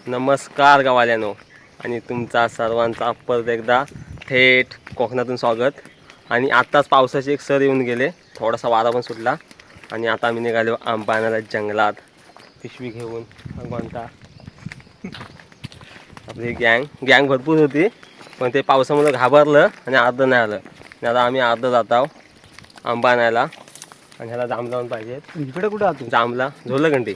नमस्कार गावाल्यानो आणि तुमचा सर्वांचा परत एकदा थेट कोकणातून स्वागत। आणि आत्ताच पावसाचे एक सर येऊन गेले, थोडासा वारा पण सुटला आणि आता आम्ही निघालो आंबा आणायला जंगलात पिशवी घेऊन। कोणता आपली गँग भरपूर होती पण ते पावसामुळे घाबरलं आणि अर्ध नाही आलं आणि आता आम्ही अर्ध जात आहोत आंबा आणायला। आणि ह्याला जांब लावून पाहिजेत। इकडे कुठं आतो जांबला झोलगंडी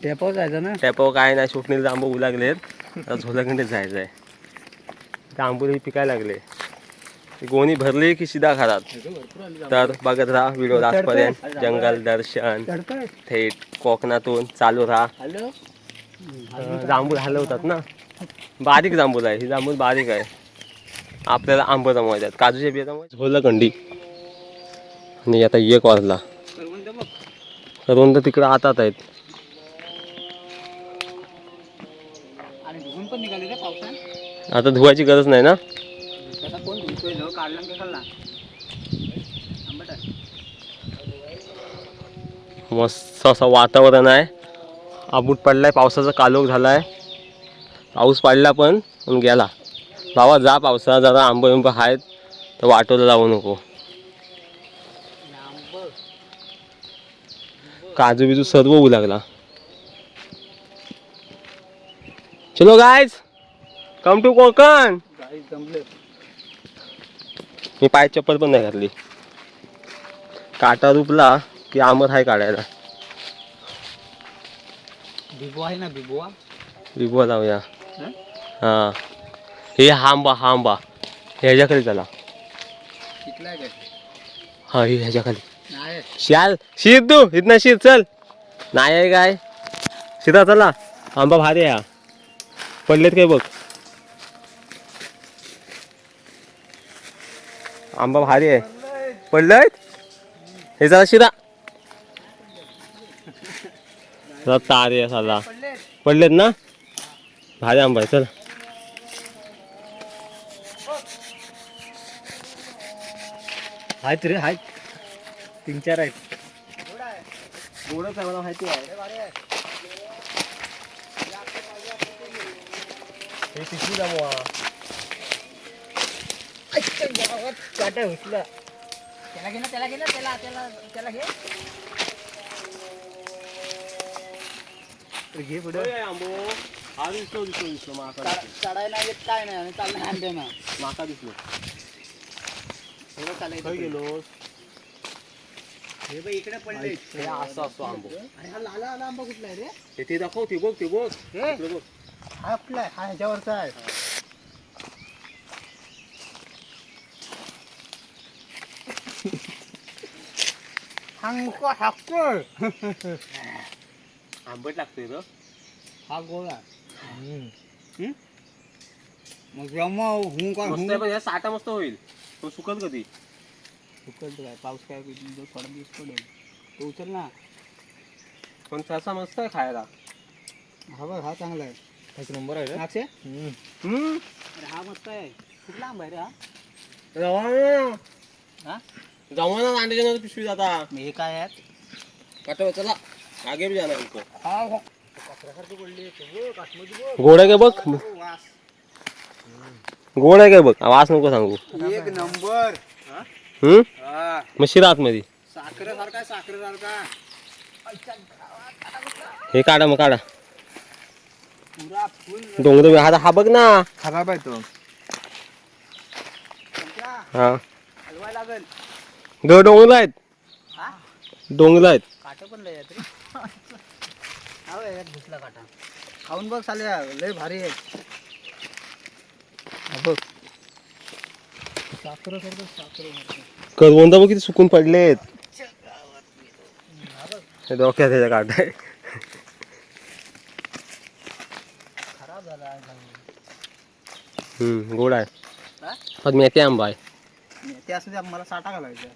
टेपावर जायचं ना। टेपाव काय नाही, स्वप्नील जांबू उलागलेत, आता झोलगंडीत जायचं आहे। जांबूही पिकायला लागले, गोणी भरली की सीधा घरात। तर बघत राहा व्हिडिओ लास्टपर्यंत। जंगल दर्शन थेट कोकणातून चालू राहा। जांभूळ हलवतात ना, बारीक जांभूळ आहे ही, जांभूळ बारीक आहे। आपल्याला आंबा जमवायच्यात, काजूच्या बिया जमवायच्या। झोलगंडी आणि आता एक वाजला, करवंद तिकडे आतात आहेत। पण निघाले रे पावसात, आता धुवायची गरज नाही ना। त्याचा कोण धुतोय लो, काढला की खाल्ला आंबट आहे। मस्त असं वातावरण आहे, आबूट पडलाय, पावसाचा कालोख झालाय। पाऊस पडला पण गेला। बाबा जा पावसा, जरा आंबा बिंबा आहेत तर वाटोला जाऊ नको। काजू बिजू सर्व होऊ लागला। चलो गाइस, कम टू कोकण। मी पाय चप्पल पण नाही घातली, काटा रुपला की आंबट आहे काढायला। बिबवा आहे ना, बिबवा बिबवा लावूया। हा हे हा आंबा ह्याच्याकडे चला। हा हे ह्याच्याखाली शाल शिर, तू इथनं शिर चल। नाही आहे काय शिरा, चला आंबा भारी आहे। पडलेत काय बघ, आंबा भारी आहे, पडलंय हे जरा शिरा। तारे साला पडलेत ना, भारी आंबा आहे। चल आहेत रे, आहेत 3-4 आहेत। गोडच आहे, मला माहिती आहे। हे पिशवी जमवा, काटा घुसला, त्याला घे ना, त्याला घे ना, त्याला घे घे पुढे। आंबो हा दिसलो माका चढायला येत काय नाही आणि चालला आणते ना, माका दिसलो। चालायचं गेलोस हे बघ इकडे पडले। हे असं असतो आंबो। अरे हा लाला आंबा कुठला आहे रे? ते दाखव, ते बघ, ते बघ, हे बघ। हा कुठला आहे? हा ह्याच्यावरचा आहे। आंबट लागतोय ग, हा गोळा मग जमा हूं का मस्त आहे, पण ह्या साठा मस्त होईल। तो सुकल कधी? सुकल काय, पाऊस काय थोडा दिवस पडेल तो उचल ना। पण तसा मस्त आहे खायला। हा बघ, हा चांगला आहे, एक नंबर आहे रे। अक्षय अरे हा मस्त आहे। कुठला आंबा आहे रे हा? हा जमाना अंड्याच्या नंतर पिशवी जाता। हे काय आहे? काटव चला, आगे भी जाना हमको। हा कचऱ्यासारखी पडली काश्मीरी गोड आहे का बघ, वास गोड आहे काय बघ, वास नको सांगू। एक नंबर। मग शिरा आतमध्ये साखरेसारखा, साखरेसारखा हे काढा, मग काढा पुरा फुल डोंगर। हा बघ ना, खराब आहे तो, हा हलवाय लागेल। डोंगर आहेत, डोंगर आहेत। काटा पण लय आहेत रे, हा यात घुसला काटा। खाऊन बघ साल्या, लय भारी आहे। बघ साखरेसारखं, साखरेसारखं करवंद बघ किती सुकून पडलेत। डोक्यात त्याच्या काट आहे, खराब झाला आहे। गोड आहे, पण मेथी आंबा आहे। ते असं ते मला साठा घालायचा,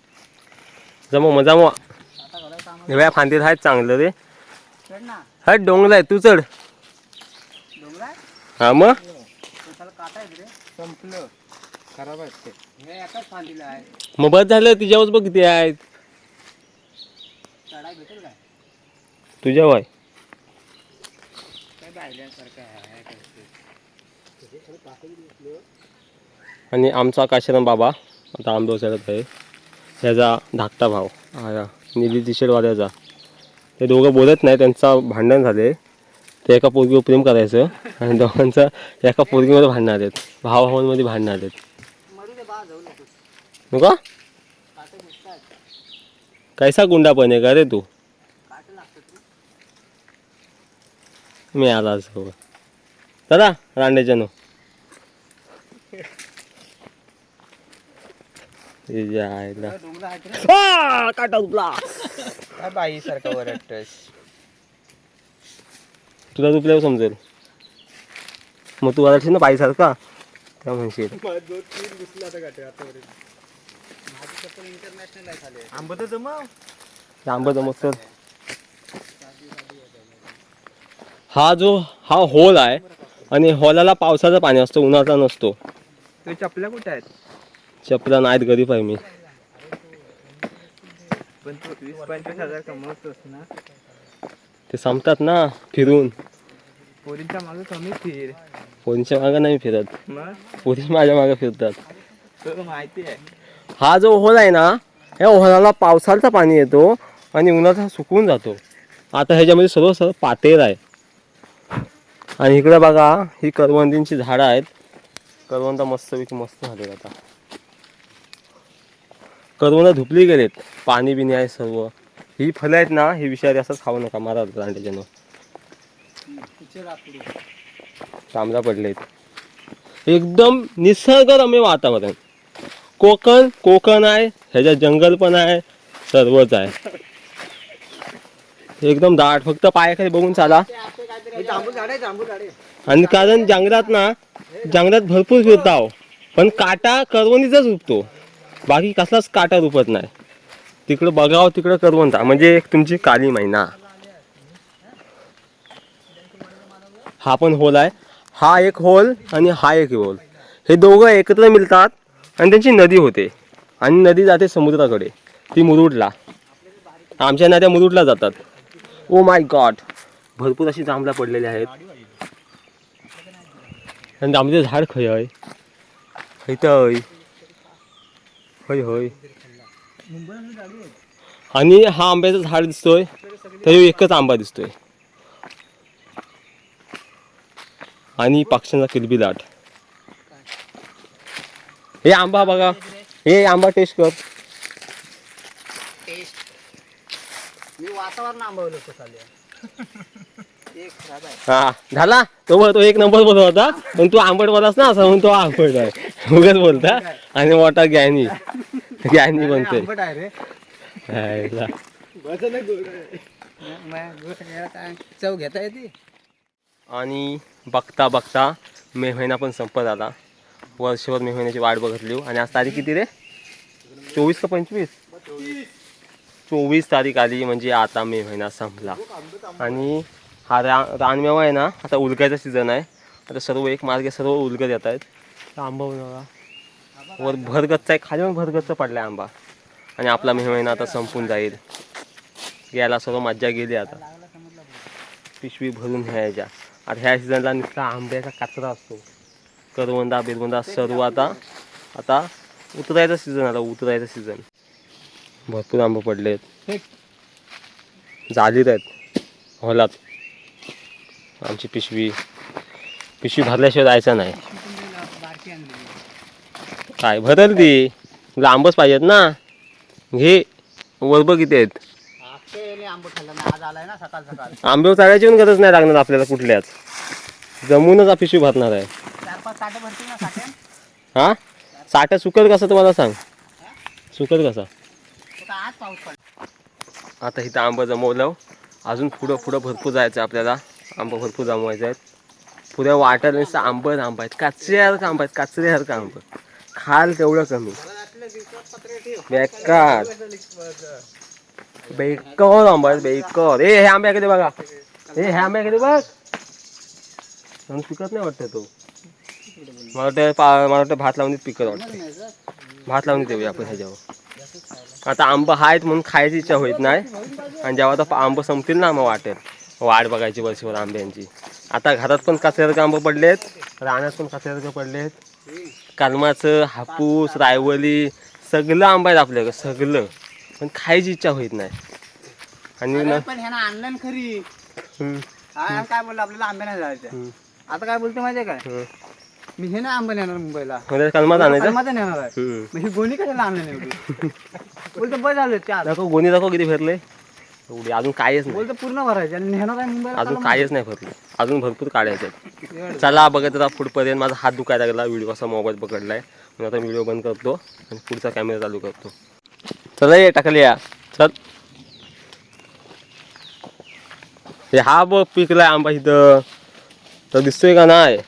जमव साठा घालायचा आम्हाला। वेळा फांदीत आहेत चांगलं रे। चढ ना, हट डोंगर आहे, तू चढ। डोंगरा हा मग त्याला काटा आहे रे, संपलं, खराब आहे ते। हे एकाच फांदीला आहे, मग बस झालं, तिच्यावर बघ किती आहेत। चढाय भेटेल काय? तुझ्या वय काय आणि आमचा काशीराम बाबा आता आंबे उचलत आहे. ह्याचा धाकटा भाव निधी टी-शर्टवाल्याचा. ते दोघं बोलत नाही, त्यांचं भांडण झाले. ते एका पोरगीवर प्रेम करायचं आणि दोघांचं एका पोरगीमध्ये भांडणार आहेत. भावाभावांमध्ये भांडणार आहेत. नको कैसा गुंडा पण आहे का रे तू. मी आला असं दादा रांडेच्या नो काटा तुला बाई सारखा वरटस तुला तुपल्यावर समजेल. मग तू वरटशील ना बाईसारखा त्या म्हणशील. आंबा जमत तर हा होल आहे आणि हॉलाला पावसाचं पाणी असतं, उन्हाचा नसतो. तो चपल्या कुठे आहेत? चपला नाहीत, गरीब आहे मी. पण तू 20-25,000 कमवतोस ना. ते संपतात ना फिरून. पोरींच्या मागे कमी फिर. पोरींच्या मागे नाही फिरत, मग पोरी माझ्या मागे फिरतात. तुला माहिती आहे. हा जो होल आहे ना, या होलाला पावसाचं पाणी येतो आणि उन्हाचा सुकून जातो. आता ह्याच्यामध्ये सर्व पातेर आहे. आणि इकडे बघा ही करवंदींची झाडं आहेत. करवंद मस्तपैकी मस्त झाले. आता करवंद धुपली गेलेत, पाणी बिणी आहे सर्व. ही फळं आहेत ना, ही विषारी असंच खाऊ नका, मारा रांडेच्यानं. तांबडा पडलेत. एकदम निसर्गरम्य वातावरण. कोकण आहे, ह्याच्यात जंगल पण आहे, सर्वच आहे. एकदम दाट, फक्त पायाखाली बघून चाला. आणि कारण जंगलात भरपूर फिरताव, पण काटा करवंदीचाच उपतो, बाकी कसलाच काटा रुपत नाही. तिकडं बघावं तिकडं करवंदा म्हणजे एक तुमची काली मैना. हा पण होल आहे. हा एक होल आणि हा एक होल, हे दोघं एकत्र मिळतात आणि त्यांची नदी होते. आणि नदी जाते समुद्राकडे, ती मुरुडला. आमच्या नद्या मुरुडला जातात. ओ माय गॉड, भरपूर अशी जांभळं पडलेली आहेत. आणि जांभळीचं झाड खय आहे, इथं होय होय. आणि हा आंब्याचं झाड दिसतोय, तरी एकच आंबा दिसतोय. आणि पक्ष्यांचा किलबिलाट. हे आंबा बघा, हे आंबा टेस्ट कर. मी वातावरण आंबवलं हा झाला तो एक नंबर बोलत होता, पण तू आंबट बोलास ना असं म्हणून तो आंबट आहे उगाच बोलता. आणि मोठा ज्ञानी बनतोय. चव घेता येते. आणि बघता बघता मे महिना पण संपत आला. वर्षभर मे महिन्याची वाट बघितली. आणि आज तारीख किती रे? 24 का 25? 24 तारीख आली, म्हणजे आता मे महिना संपला. आणि हा रानमेवा आहे ना, आता उलगायचा सीझन आहे. आता सर्व एक मार्गे सर्व उलगत येत आहेत. आंबा बघा वर भरगच्च आहे, खाली पण भरगच्च पडला आंबा. आणि आपला मे महिना आता संपून जाईल. यायला सर्व मज्जा गेली. आता पिशवी भरून ह्याच्या. आता ह्या सीझनला नुसता आंब्याचा कचरा असतो. करवंदा बिरवंदा सर्व आता उतरायचा सीझन आला, उतरायचा सीझन. भरपूर आंबे पडलेत, जालीत आहेत हॉलात. आमची पिशवी भरल्याशिवाय जायचं नाही. काय भरल ती, तुला आंबच पाहिजेत ना, घे. वर किती आहेत. आंबे चालायची पण गरज नाही लागणार आपल्याला कुठल्याच, जमूनच पिशवी भरणार आहे. हा साठा सुकत कसा तुम्हाला सांग, सुकत कसा. आता इथं आंबा जमवलं, अजून पुढं भरपूर जायचं आपल्याला. आंबा भरपूर जमवायचे आहेत. पुऱ्या वाट्याला नुसतं आंबा आहेत, काचऱ्यासारखं आंबा आहेत, काचऱ्यासारखं आंबा. खाल तेवढं कमी. बेकार बेकार आंबा आहे, बेकार. हे आंब्याकडे बघा, हे आंब्याकडे बघ. पिकत नाही वाटतं तो. मला वाटतं भात लावून पिकत वाटतं. भात लावून देऊया आपण ह्याच्यावर. आता आंबा आहेत म्हणून खायची इच्छा होत नाही. आणि जेव्हा आता आंबा संपतील ना, मग वाटेल वाट बघायची वर्षभर आंब्यांची. आता घरात पण कचऱ्यासारखे आंबे पडलेत, रानात पण कचऱ्यासारखे पडलेत. कलमाचं, हापूस, रायवली सगळं आंबा आहेत आपल्याकडे सगळं, पण खायची इच्छा होत नाही. आणि अरे पण ह्यानं आणलं ना खरी. हा काय बोललं आपल्याला आंबे नाही जायचं. आता काय बोलतो माहितीये काय, मी हे ना आंबे नेणार मुंबईला, कलमात आणायचं. कलमाचं नेणार आहे. मग ही गोणी कशाला आणलं नाही बोलतो बस झालं चार. दाखव गोणी दाखव किती भरले. एवढी अजून कायच नाही, बोलतो पूर्ण भरायचे आणि नेणार आहे मुंबईला. अजून कायच नाही भरलं, अजून भरपूर काढायचे. चला बघत आता पुढपर्यंत. माझा हात दुखायला लागला, व्हिडिओ असा मोबाईल पकडलाय. मी आता व्हिडिओ बंद करतो आणि पुढचा कॅमेरा चालू करतो. चला ये टाकले या चल. हे हा बघ पिकलाय आंबा इथं, तर दिसतोय का नाही.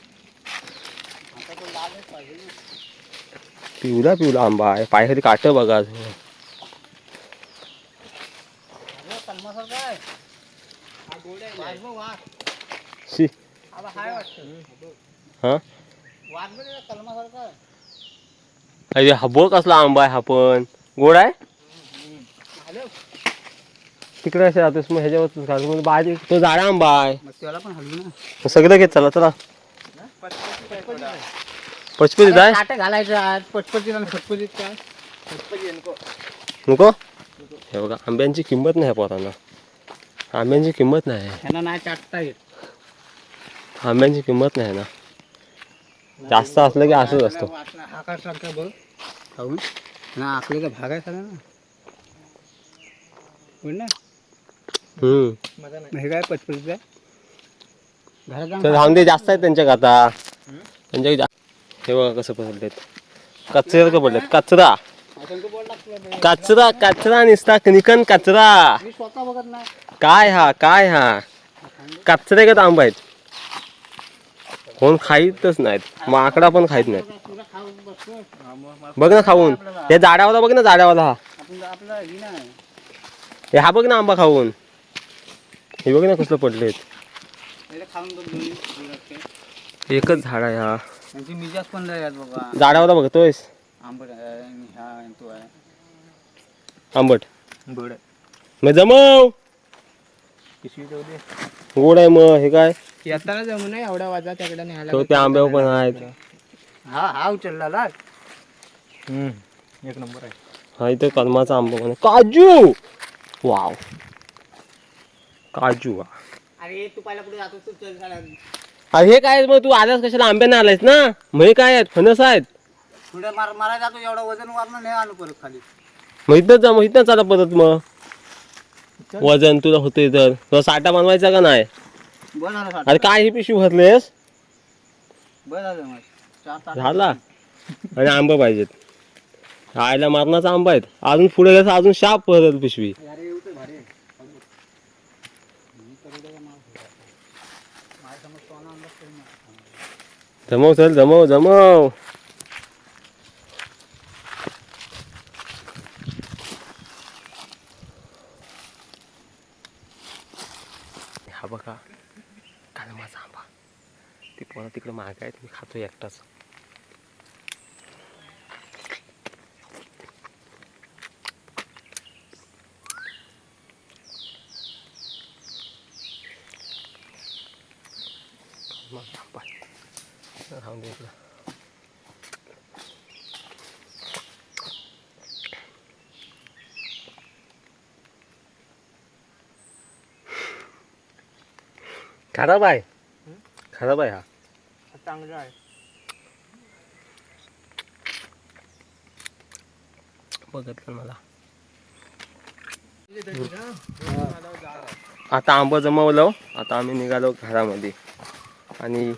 पिवला पिवला आंबा आहे, पायाखाली काट बघा. शी हा अरे हा बघ कसला आंबा आहे. हा पण गोड आहे. तिकडे असे राहतोस मग ह्याच्यावर बाहेर तो झाडा आंबा आहे. त्याला पण हलवू ना. सगळं घेत चला चला. पचपचीत आहे. काटे घालायचं आज पचपचीत आणि खटपचीत काय नको. हे बघा आंब्यांची किंमत नाही पोरांना, आंब्यांची किंमत नाही. ह्यांना नाही चाटता येत. आंब्यांची किंमत नाही ना, जास्त असलं की असंच असतं. आकाशसारखं बघ खाऊन ना, आकलीचा भाग आहे सगळं ना. बोल ना. हे काय पचपचीत आहे. घरात तर राहून दे, जास्त आहेत त्यांच्या आता. त्यांच्या हे बघा कसं पडलेत, कचरे पडलेत. कचरा कचरा कचरा निसता निकन कचरा. मी स्वतः बघत नाही. काय हा काय हा कचरे का आंबा आहेत. कोण खाईतच नाहीत, माकडा पण खाईत नाहीत. बघ ना खाऊन, हे झाडावाला बघ ना, झाडावाला हा. हे हा बघ ना आंबा खाऊन. हे बघ ना कसलं पडलेत. एकच झाड आहे हा. झाडावाला बघतोयस. आंबट मग जमव गोड आहे. मग हे काय येताना जमू नये एवढ्या वाजा त्याकडे न्यायला. तो त्या आंब्यावर पण आहेत. हा हा उचलला एक नंबर आहे. हा इथं कलमाचा आंबा पण आहे. काजू वाव काजू. अरे तू पहिला पुढे जातो तू चल. अरे हे काय मग तू आल्यास कशाला आंब्याने आलायस ना. मग हे काय आहेत, फणस आहेत. पुढे मारायला जातो एवढं वजन वारणं नाही आलो परत खाली. मग इथं जा, मग इथं चाला परत. मग वजन तुला होते तर तुला साठा बनवायचा का नाही. अरे काय ही पिशवी भरलेस. झाला आणि आंबा पाहिजेत. आयला मारणाचा आंबा आहेत. अजून पुढे गेला अजून शाप भरल पिशवी. जमव चल, जमव जमव. हा बघा कलमाचा आंबा. ती पोरं तिकडे माग आहेत, मी खातो एकटाच. आंबा राहून दे इकडं. खराब आहे, खराब आहे. हा चांगलं आहे. बघितलं मला. आता आंबा जमवलं. आता आम्ही निघालो घरामध्ये आणि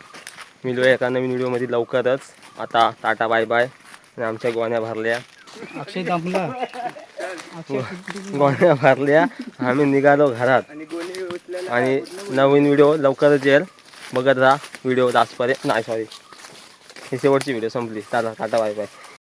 मिळूया एका नवीन व्हिडिओमध्ये लवकरच. आता टाटा बाय बाय. आणि आमच्या गोण्या भरल्या. अक्षय दाखला गोण्या भरल्या. आम्ही निघालो घरात आणि नवीन व्हिडिओ लवकरच येईल. बघत राहा व्हिडिओ लास्टपर्यंत. नाही सॉरी, ही शेवटची व्हिडिओ संपली. Tata tata bye bye.